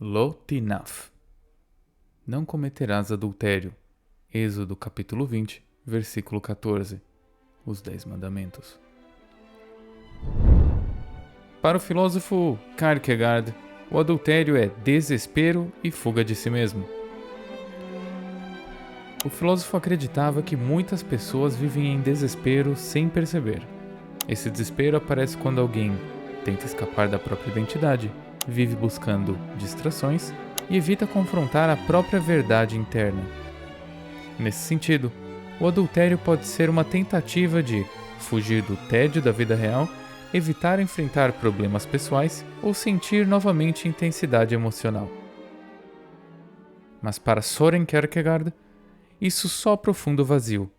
Lo Tinaf. Não cometerás adultério. Êxodo capítulo 20, versículo 14. Os 10 mandamentos. Para o filósofo Kierkegaard, o adultério é desespero e fuga de si mesmo. O filósofo acreditava que muitas pessoas vivem em desespero sem perceber. Esse desespero aparece quando alguém tenta escapar da própria identidade, vive buscando distrações e evita confrontar a própria verdade interna. Nesse sentido, o adultério pode ser uma tentativa de fugir do tédio da vida real, evitar enfrentar problemas pessoais ou sentir novamente intensidade emocional. Mas para Søren Kierkegaard, isso só aprofunda o vazio,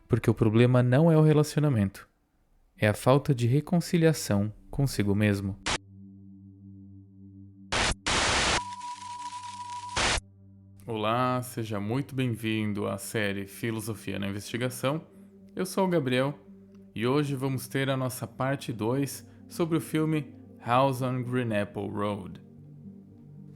porque o problema não é o relacionamento, é a falta de reconciliação consigo mesmo. Olá, seja muito bem-vindo à série Filosofia na Investigação. Eu sou o Gabriel e hoje vamos ter a nossa parte 2 sobre o filme House on Green Apple Road.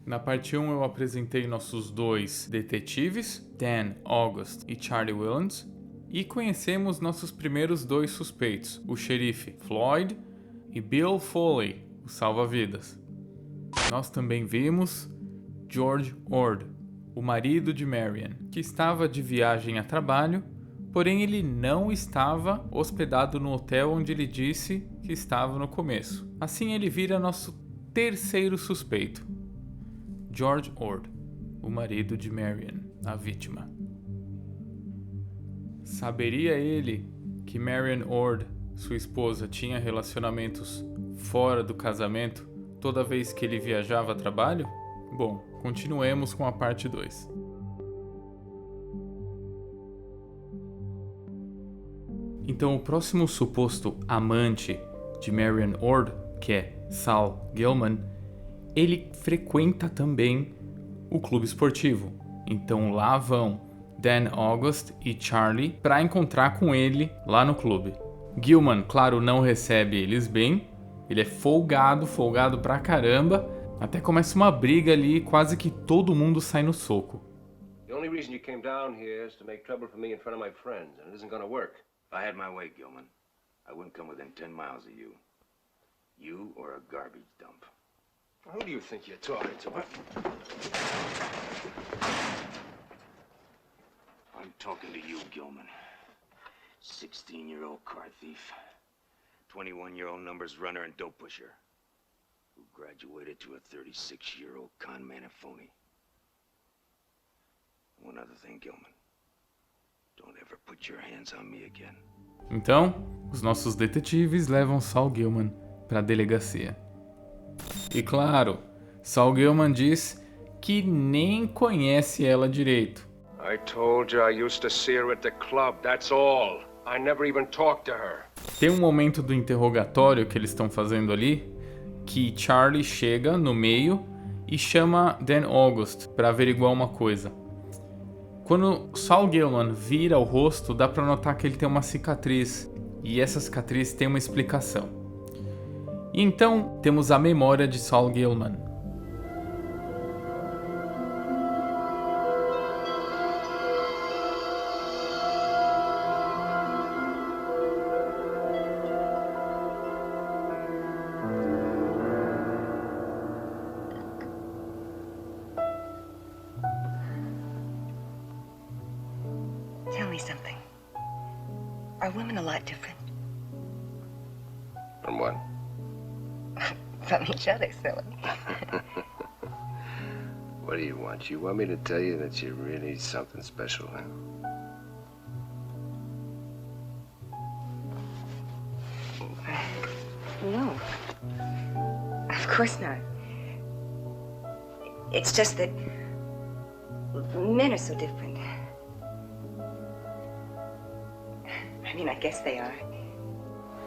Na parte 1 eu apresentei nossos dois detetives, Dan August e Charlie Williams, e conhecemos nossos primeiros dois suspeitos, o xerife Floyd e Bill Foley, o salva-vidas. Nós também vimos George Ord, o marido de Marian, que estava de viagem a trabalho, porém ele não estava hospedado no hotel onde ele disse que estava no começo. Assim ele vira nosso terceiro suspeito, George Ord, o marido de Marian, a vítima. Saberia ele que Marian Ord, sua esposa, tinha relacionamentos fora do casamento toda vez que ele viajava a trabalho? Bom, continuemos com a parte 2. Então, o próximo suposto amante de Marian Ord, que é Sal Gilman, ele frequenta também o clube esportivo. Então lá vão Dan August e Charlie para encontrar com ele lá no clube. Gilman, claro, não recebe eles bem. Ele é folgado pra caramba. Até começa uma briga ali, quase que todo mundo sai no soco. The only reason you came down here is to make trouble for me in front of my friends, and it isn't gonna work. If I had my way, Gilman, I wouldn't come within 10 miles of you. You or a garbage dump. Who do you think you're talking to? I'm talking to you, Gilman. 16-year-old car thief. 21-year-old numbers runner and dope pusher. Who graduated to a 36-year-old con man and phony. One other thing, Gilman. Don't ever put your hands on me again. Então, os nossos detetives levam Saul Gilman para a delegacia. E claro, Saul Gilman diz que nem conhece ela direito. I told you I used to see her at the club, that's all. I never even talked to her. Tem um momento do interrogatório que eles estão fazendo ali, que Charlie chega no meio e chama Dan August para averiguar uma coisa. Quando Saul Gilman vira o rosto, dá para notar que ele tem uma cicatriz, e essa cicatriz tem uma explicação. E então temos a memória de Saul Gilman. Tell me something. Are women a lot different From what? from each other, silly? What do you want? You want me to tell you that you're really something special, huh? No. Of course not. It's just that men are so different. I mean, I guess they are.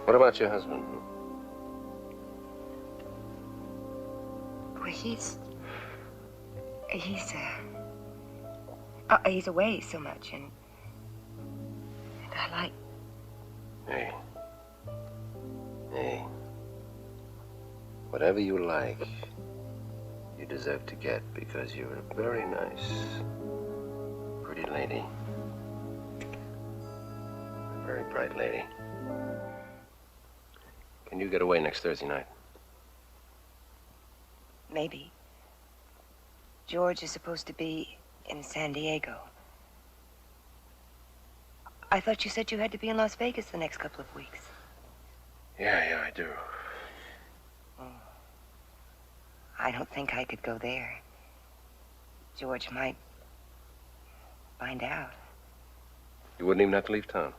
What about your husband? Well, he's away so much, and I like. Hey. Whatever you like, you deserve to get because you're a very nice, pretty lady. A very bright lady. Can you get away next Thursday night? Maybe. George is supposed to be in San Diego. I thought you said you had to be in Las Vegas the next couple of weeks. Yeah, I do. I don't think I could go there. George might find out. You wouldn't even have to leave town.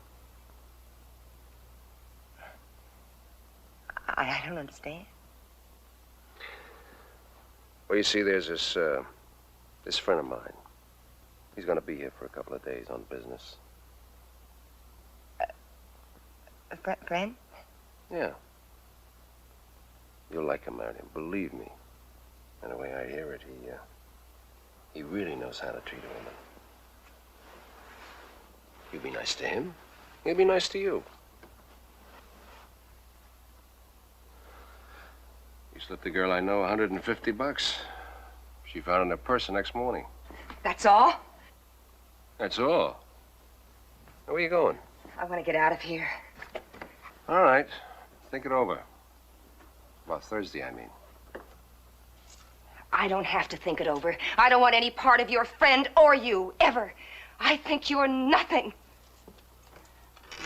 I don't understand. Well, you see, there's this friend of mine. He's going to be here for a couple of days on business. A friend? Yeah. You'll like him, Marion. Believe me. And the way I hear it, he really knows how to treat a woman. You be nice to him, he'll be nice to you. You slipped the girl I know $150. She found it in her purse the next morning. That's all? That's all. Now, where are you going? I want to get out of here. All right. Think it over. About Thursday, I mean. I don't have to think it over. I don't want any part of your friend or you, ever. I think you're nothing.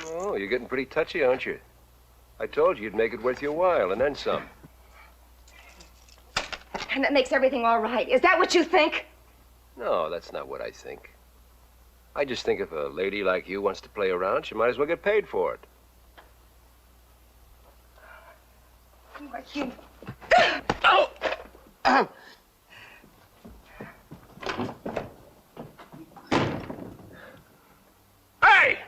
Oh, you're getting pretty touchy, aren't you? I told you you'd make it worth your while, and then some. And that makes everything all right. Is that what you think? No, that's not what I think. I just think if a lady like you wants to play around, she might as well get paid for it. You... Oh! Hey!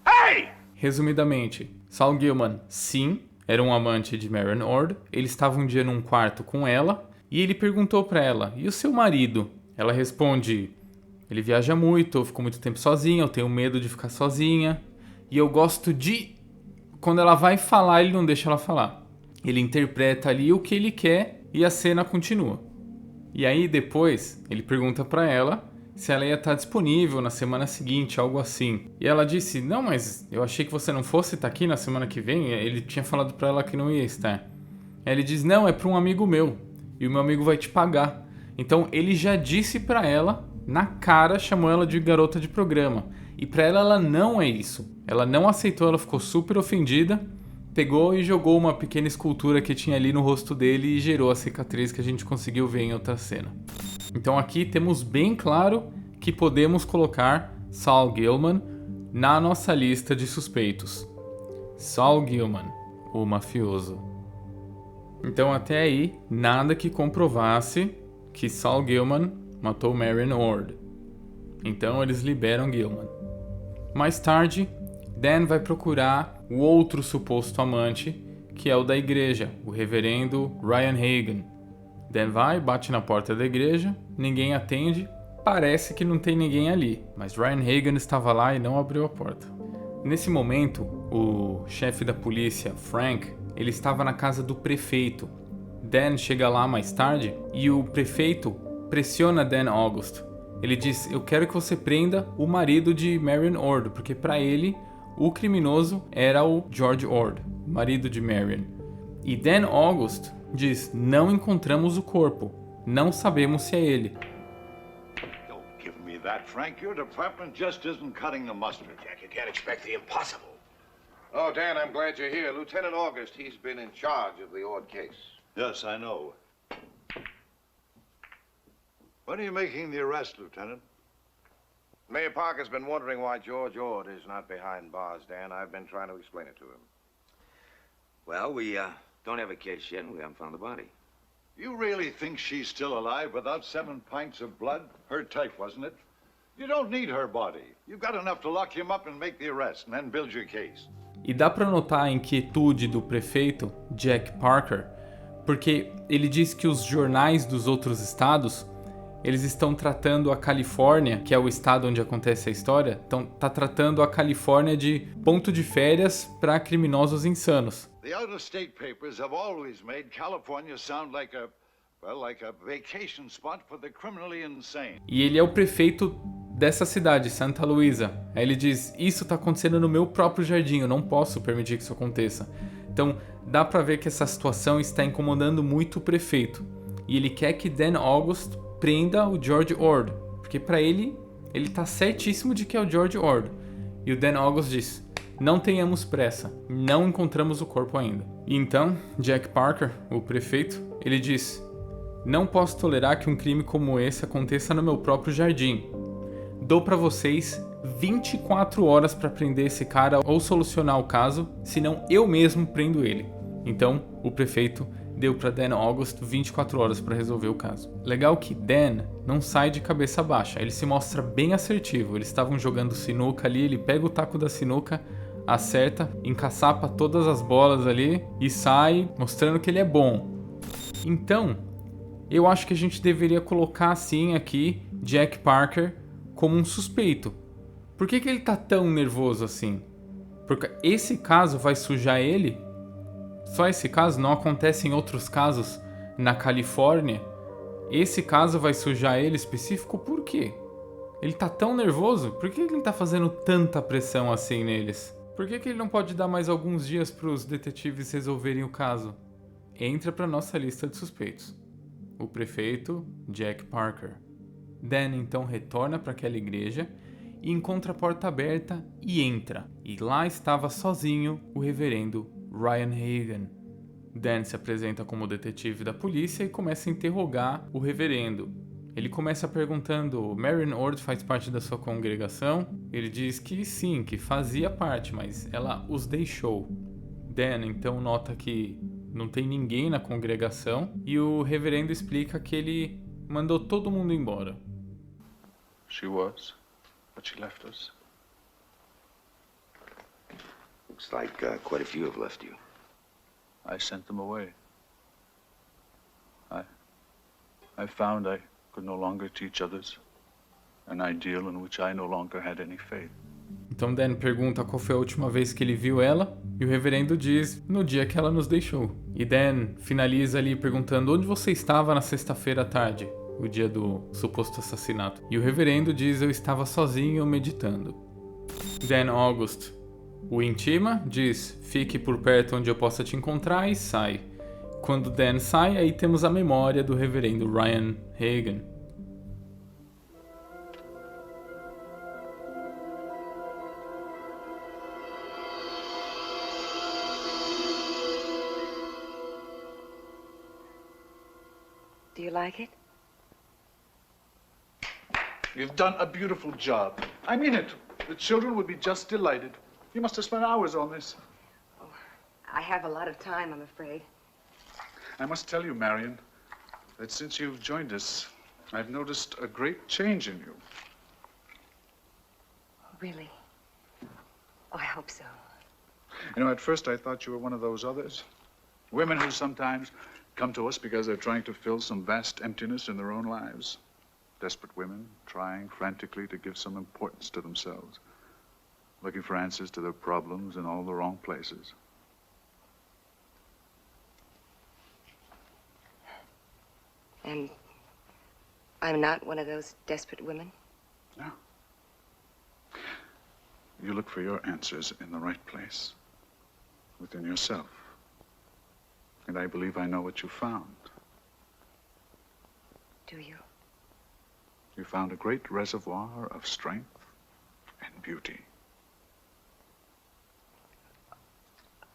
Hey! Resumidamente, Saul Gilman, sim, era um amante de Marion Ord. Ele estava um dia num quarto com ela e ele perguntou para ela: "E o seu marido?" Ela responde: "Ele viaja muito, eu fico muito tempo sozinha, eu tenho medo de ficar sozinha e eu gosto de..." Quando ela vai falar, ele não deixa ela falar. Ele interpreta ali o que ele quer e a cena continua. E aí depois ele pergunta para ela se ela ia estar disponível na semana seguinte, algo assim. E ela disse: "Não, mas eu achei que você não fosse estar aqui na semana que vem." Ele tinha falado para ela que não ia estar. Aí ele diz: "Não, é para um amigo meu e o meu amigo vai te pagar." Então ele já disse para ela, na cara, chamou ela de garota de programa. E para ela não é isso. Ela não aceitou, ela ficou super ofendida. Pegou e jogou uma pequena escultura que tinha ali no rosto dele e gerou a cicatriz que a gente conseguiu ver em outra cena. Então aqui temos bem claro que podemos colocar Saul Gilman na nossa lista de suspeitos. Saul Gilman, o mafioso. Então até aí, nada que comprovasse que Saul Gilman matou Marion Ord. Então eles liberam Gilman. Mais tarde, Dan vai procurar o outro suposto amante, que é o da igreja, o reverendo Ryan Hagan. Dan vai, bate na porta da igreja, ninguém atende, parece que não tem ninguém ali, mas Ryan Hagan estava lá e não abriu a porta. Nesse momento, o chefe da polícia, Frank, ele estava na casa do prefeito. Dan chega lá mais tarde e o prefeito pressiona Dan August. Ele diz: "Eu quero que você prenda o marido de Marion Ord, porque para ele o criminoso era o George Ord, marido de Marion." E Dan August diz: "Não encontramos o corpo. Não sabemos se é ele." Don't give me that, Frank. Your department just isn't cutting the mustard. Jack, you can't expect the impossible. Oh, Dan, I'm glad you're here. Lieutenant August, he's been in charge of the Ord case. Yes, I know. When are you making the arrest, Lieutenant? Mayor Parker's been wondering why George Ord is not behind bars, Dan. I've been trying to explain it to him. Well, we don't have a case yet, and we haven't found the body. You really think she's still alive without 7 pints of blood? Her type, wasn't it? You don't need her body. You've got enough to lock him up and make the arrest, and then build your case. E dá para notar a inquietude do prefeito, Jack Parker, porque ele diz que os jornais dos outros estados, eles estão tratando a Califórnia, que é o estado onde acontece a história, tá tratando a Califórnia de ponto de férias para criminosos insanos. The out-of-state papers have always made California sound like a Well, like a vacation spot for the criminally insane. E ele é o prefeito dessa cidade, Santa Luisa. Aí ele diz, isso tá acontecendo no meu próprio jardim, eu não posso permitir que isso aconteça. Então, dá pra ver que essa situação está incomodando muito o prefeito. E ele quer que Dan August prenda o George Ord, porque pra ele tá certíssimo de que é o George Ord. E o Dan August diz, não tenhamos pressa, não encontramos o corpo ainda. E então, Jack Parker, o prefeito, ele diz, não posso tolerar que um crime como esse aconteça no meu próprio jardim. Dou pra vocês 24 horas pra prender esse cara ou solucionar o caso, senão eu mesmo prendo ele. Então, o prefeito deu pra Dan August 24 horas pra resolver o caso. Legal que Dan não sai de cabeça baixa, ele se mostra bem assertivo. Eles estavam jogando sinuca ali, ele pega o taco da sinuca, acerta, encaçapa todas as bolas ali e sai mostrando que ele é bom. Então, eu acho que a gente deveria colocar assim aqui Jack Parker como um suspeito. Por que ele tá tão nervoso assim? Porque esse caso vai sujar ele? Só esse caso? Não acontece em outros casos na Califórnia? Esse caso vai sujar ele específico por quê? Ele tá tão nervoso? Por que ele tá fazendo tanta pressão assim neles? Por que ele não pode dar mais alguns dias pros detetives resolverem o caso? Entra pra nossa lista de suspeitos. O prefeito, Jack Parker. Dan então retorna para aquela igreja e encontra a porta aberta e entra. E lá estava sozinho o reverendo Ryan Hagan. Dan se apresenta como detetive da polícia e começa a interrogar o reverendo. Ele começa perguntando, Marion Ord faz parte da sua congregação? Ele diz que sim, que fazia parte, mas ela os deixou. Dan então nota que não tem ninguém na congregação e o reverendo explica que ele mandou todo mundo embora. She was, but she left us. Looks like quite a few have left you. I sent them away. I found I could no longer teach others an ideal in which I no longer had any faith. Então Dan pergunta qual foi a última vez que ele viu ela, e o reverendo diz, no dia que ela nos deixou. E Dan finaliza ali perguntando onde você estava na sexta-feira à tarde, o dia do suposto assassinato. E o reverendo diz, eu estava sozinho meditando. Dan August o intima, diz, fique por perto onde eu possa te encontrar e sai. Quando Dan sai, aí temos a memória do reverendo Ryan Hagan. Do you like it? You've done a beautiful job. I mean it. The children would be just delighted. You must have spent hours on this. Oh, I have a lot of time, I'm afraid. I must tell you, Marion, that since you've joined us, I've noticed a great change in you. Really? Oh, I hope so. You know, at first I thought you were one of those others. Women who sometimes come to us because they're trying to fill some vast emptiness in their own lives. Desperate women trying frantically to give some importance to themselves. Looking for answers to their problems in all the wrong places. And I'm not one of those desperate women? No. You look for your answers in the right place. Within yourself. And I believe I know what you found. Do you? You found a great reservoir of strength and beauty.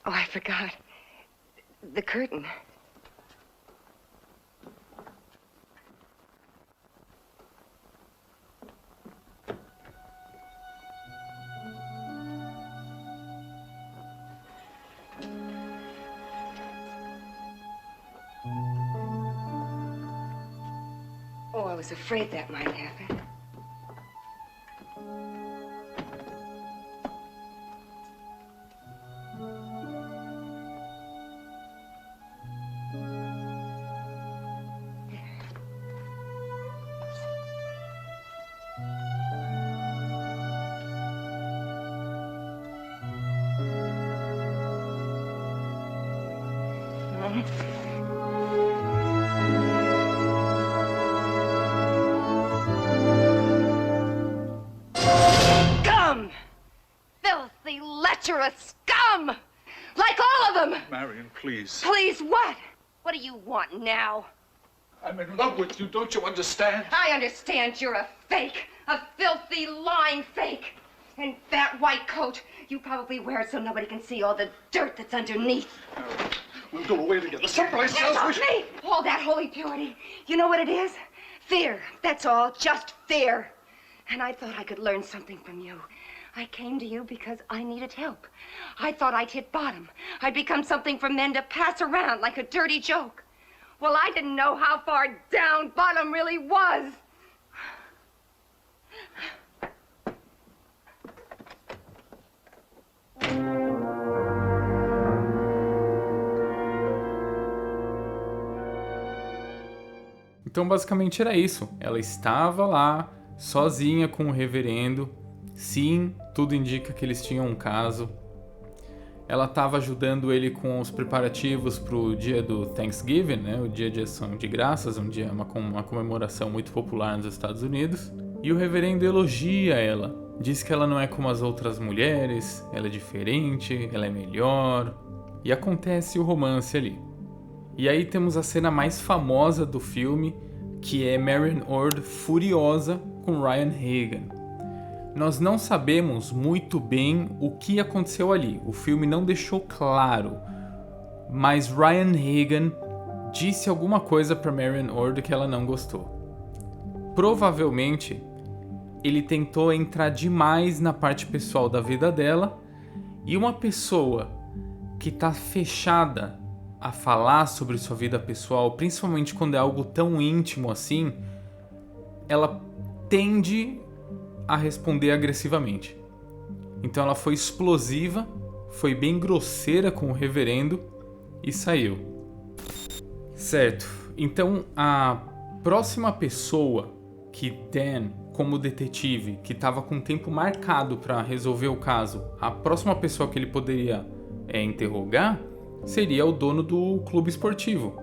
Oh, I forgot. The curtain. Oh, I was afraid that might happen. But you're a scum! Like all of them! Marion, please. Please what? What do you want now? I'm in love with you, don't you understand? I understand you're a fake. A filthy, lying fake. And that white coat, you probably wear it so nobody can see all the dirt that's underneath. We'll go away together someplace Yes, else. me! All that holy purity. You know what it is? Fear. That's all. Just fear. And I thought I could learn something from you. I came to you because I needed help. I thought I'd hit bottom. I'd become something for men to pass around like a dirty joke. Well, I didn't know how far down bottom really was. Então, basicamente era isso. Ela estava lá, sozinha com o reverendo. Sim, tudo indica que eles tinham um caso. Ela estava ajudando ele com os preparativos para o dia do Thanksgiving, né? O dia de ação de graças, uma comemoração muito popular nos Estados Unidos. E o reverendo elogia ela. Diz que ela não é como as outras mulheres, ela é diferente, ela é melhor. E acontece o romance ali. E aí temos a cena mais famosa do filme, que é Marion Ord furiosa com Ryan Hagan. Nós não sabemos muito bem o que aconteceu ali. O filme não deixou claro. Mas Ryan Hagan disse alguma coisa para Marion Ord que ela não gostou. Provavelmente, ele tentou entrar demais na parte pessoal da vida dela. E uma pessoa que está fechada a falar sobre sua vida pessoal, principalmente quando é algo tão íntimo assim, ela tende a responder agressivamente. Então ela foi explosiva, foi bem grosseira com o reverendo e saiu. Certo, então a próxima pessoa que Dan, como detetive, que estava com tempo marcado para resolver o caso, a próxima pessoa que ele poderia interrogar seria o dono do clube esportivo,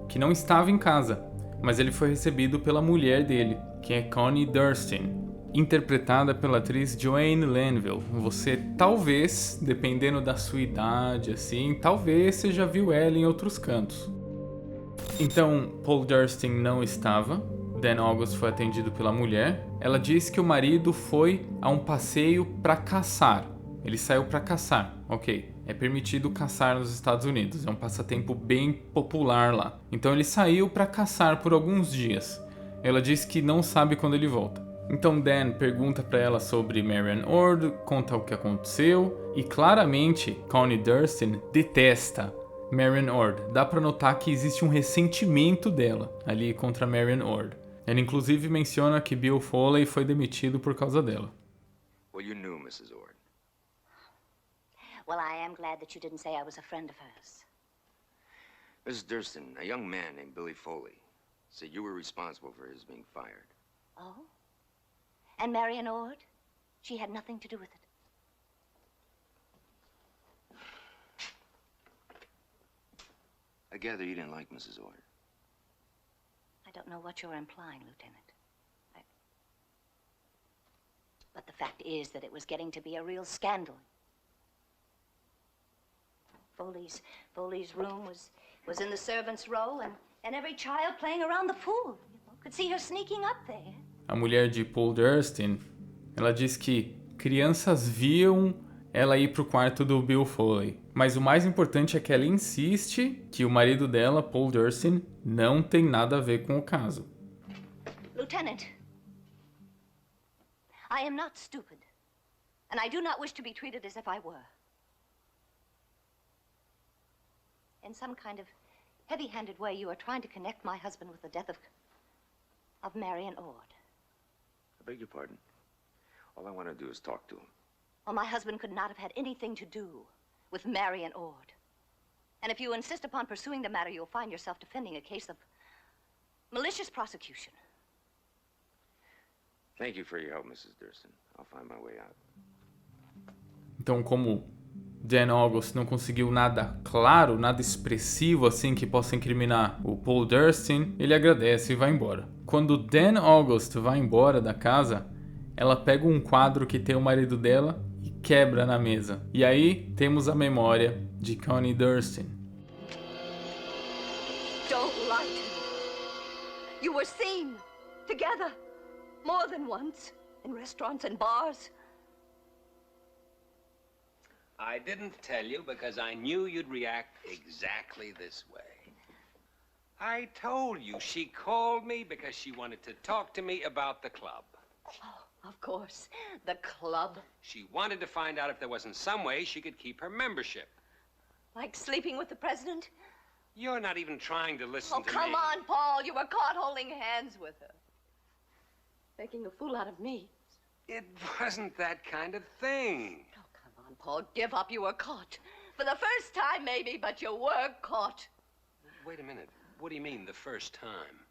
que não estava em casa, mas ele foi recebido pela mulher dele, que é Connie Durstin, interpretada pela atriz Joanne Linville. Você talvez, dependendo da sua idade, assim, talvez você já viu ela em outros cantos. Então, Paul Durstin não estava. Dan August foi atendido pela mulher. Ela disse que o marido foi a um passeio para caçar. Ele saiu para caçar, ok. É permitido caçar nos Estados Unidos, é um passatempo bem popular lá. Então ele saiu para caçar por alguns dias. Ela disse que não sabe quando ele volta. Então Dan pergunta para ela sobre Marion Ord, conta o que aconteceu e claramente Connie Durstin detesta Marion Ord. Dá para notar que existe um ressentimento dela ali contra Marion Ord. Ela inclusive menciona que Bill Foley foi demitido por causa dela. Well, you knew Mrs. Ord. Well, I am glad that you didn't say I was a friend of hers. Mrs. Durstin, a young man named Billy Foley, said you were responsible for his being fired. Oh? And Marion Ord? She had nothing to do with it. I gather you didn't like Mrs. Ord. I don't know what you're implying, Lieutenant. But the fact is that it was getting to be a real scandal. Foley's room was in the servants' row, and every child playing around the pool, could see her sneaking up there. A mulher de Paul Durstin, ela diz que crianças viam ela ir pro quarto do Bill Foley. Mas o mais importante é que ela insiste que o marido dela, Paul Durstin, não tem nada a ver com o caso. Lieutenant, I am not stupid, and I do not wish to be treated as if I were. In some kind of heavy-handed way, you are trying to connect my husband with the death of Marion Ord. I beg your pardon. All I want to do is talk to him. Well, my husband could not have had anything to do with Marion Ord. And if you insist upon pursuing the matter, you'll find yourself defending a case of malicious prosecution. Thank you for your help, Mrs. Durstin. I'll find my way out. Então, como Dan August não conseguiu nada claro, nada expressivo assim que possa incriminar o Paul Durstin, ele agradece e vai embora. Quando Dan August vai embora da casa, ela pega um quadro que tem o marido dela e quebra na mesa. E aí temos a memória de Connie Durstin. Don't lie to me. You were seen together more than once in restaurants and bars. I didn't tell you because I knew you'd react exactly this way. I told you she called me because she wanted to talk to me about the club. Oh, of course, the club. She wanted to find out if there wasn't some way she could keep her membership. Like sleeping with the president? You're not even trying to listen to me. Oh, come on, Paul. You were caught holding hands with her. Making a fool out of me. It wasn't that kind of thing. Oh, come on, Paul. Give up. You were caught. For the first time, maybe, but you were caught. Wait a minute. What do you mean, the first time?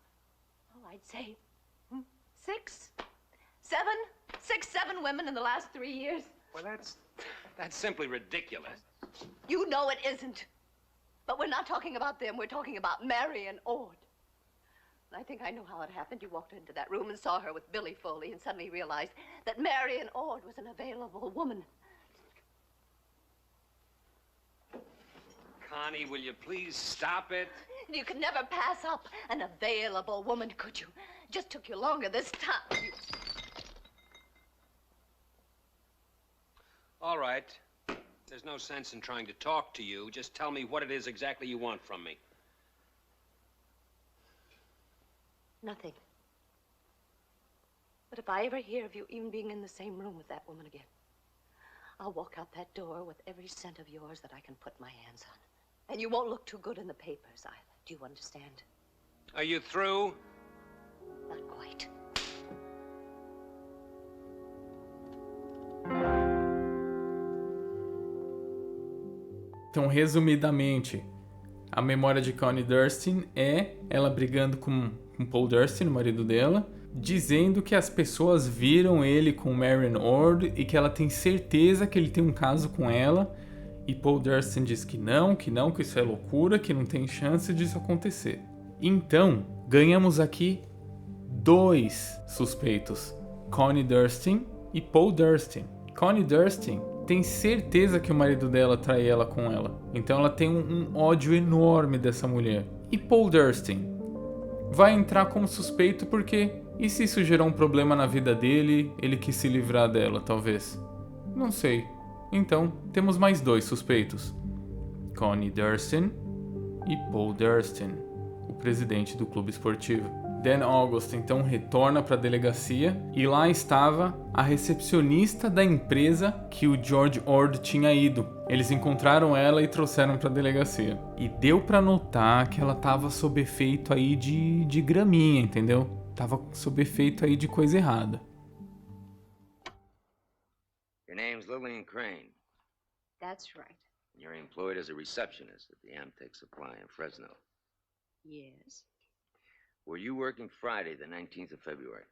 Oh, I'd say 6, 7 women in the last 3 years. Well, that's simply ridiculous. You know it isn't. But we're not talking about them. We're talking about Marion Ord. And I think I know how it happened. You walked into that room and saw her with Billy Foley and suddenly realized that Marion Ord was an available woman. Connie, will you please stop it? You could never pass up an available woman, could you? Just took you longer this time. All right. There's no sense in trying to talk to you. Just tell me what it is exactly you want from me. Nothing. But if I ever hear of you even being in the same room with that woman again, I'll walk out that door with every cent of yours that I can put my hands on. And you won't look too good in the papers either. Do you understand? Are you through? Not quite. Então, resumidamente, a memória de Connie Durstin é ela brigando com Paul Durstin, o marido dela, dizendo que as pessoas viram ele com Marion Ord e que ela tem certeza que ele tem um caso com ela. E Paul Durstin diz que isso é loucura, que não tem chance disso acontecer. Então, ganhamos aqui 2 suspeitos, Connie Durstin e Paul Durstin. Connie Durstin tem certeza que o marido dela trai ela com ela. Então ela tem um ódio enorme dessa mulher. E Paul Durstin vai entrar como suspeito porque... E se isso gerar um problema na vida dele, ele quis se livrar dela, talvez? Não sei. Então, temos mais 2 suspeitos. Connie Durstin e Paul Durstin, o presidente do clube esportivo. Dan August então retorna para a delegacia e lá estava a recepcionista da empresa que o George Ord tinha ido. Eles encontraram ela e trouxeram para a delegacia. E deu para notar que ela estava sob efeito aí de graminha, entendeu? Tava sob efeito aí de coisa errada. Your name's Lillian Crane. That's right. You're employed as a receptionist at the Amtech Supply in Fresno. Yes. Were you working Friday, the 19th of February?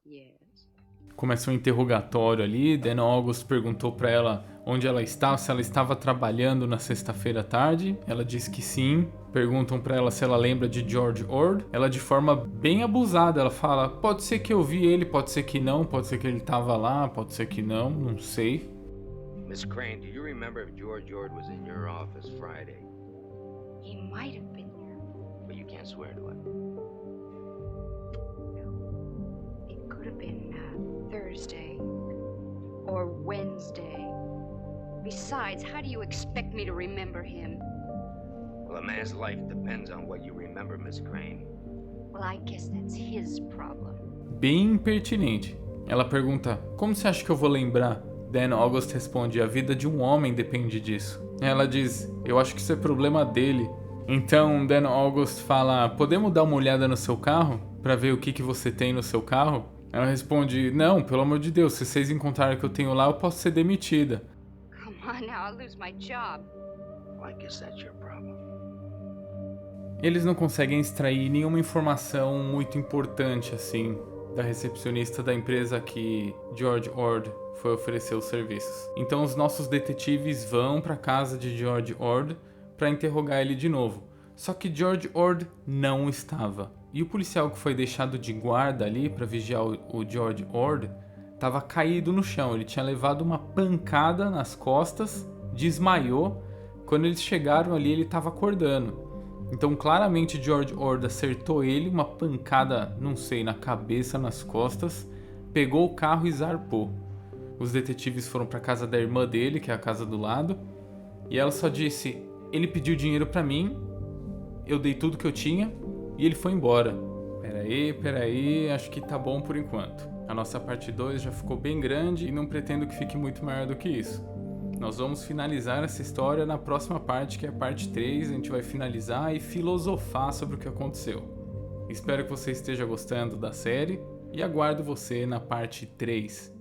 Yes. Começa um interrogatório ali. Dan August perguntou para ela onde ela estava, se ela estava trabalhando na sexta-feira à tarde. Ela disse que sim. Perguntam para ela se ela lembra de George Ord. Ela, de forma bem abusada, ela fala: pode ser que eu vi ele, pode ser que não, pode ser que ele estava lá, pode ser que não sei. Miss Crane, do you remember if George Ord was in your office Friday? He might have been here. But you can't swear to it. It could have been Thursday or Wednesday. Besides, how do you expect me to remember him? Well, a man's life depends on what you remember, Miss Crane. Well, I guess that's his problem. Bem impertinente. Ela pergunta: como você acha que eu vou lembrar? Dan August responde: a vida de um homem depende disso. Ela diz: eu acho que isso é problema dele. Então Dan August fala: podemos dar uma olhada no seu carro? Pra ver o que você tem no seu carro? Ela responde: não, pelo amor de Deus, se vocês encontrarem o que eu tenho lá, eu posso ser demitida. Come on now, I'll lose my job. Well, I guess that's your problem. Eles não conseguem extrair nenhuma informação muito importante assim da recepcionista da empresa que George Ord foi oferecer os serviços. Então os nossos detetives vão para a casa de George Ord para interrogar ele de novo. Só que George Ord não estava. E o policial que foi deixado de guarda ali para vigiar o George Ord estava caído no chão. Ele tinha levado uma pancada nas costas, desmaiou. Quando eles chegaram ali, ele estava acordando. Então, claramente, George Ord acertou ele, uma pancada, não sei, na cabeça, nas costas, pegou o carro e zarpou. Os detetives foram para a casa da irmã dele, que é a casa do lado, e ela só disse: ele pediu dinheiro para mim, eu dei tudo que eu tinha e ele foi embora. Peraí, acho que tá bom por enquanto. A nossa parte 2 já ficou bem grande e não pretendo que fique muito maior do que isso. Nós vamos finalizar essa história na próxima parte, que é a parte 3. A gente vai finalizar e filosofar sobre o que aconteceu. Espero que você esteja gostando da série e aguardo você na parte 3.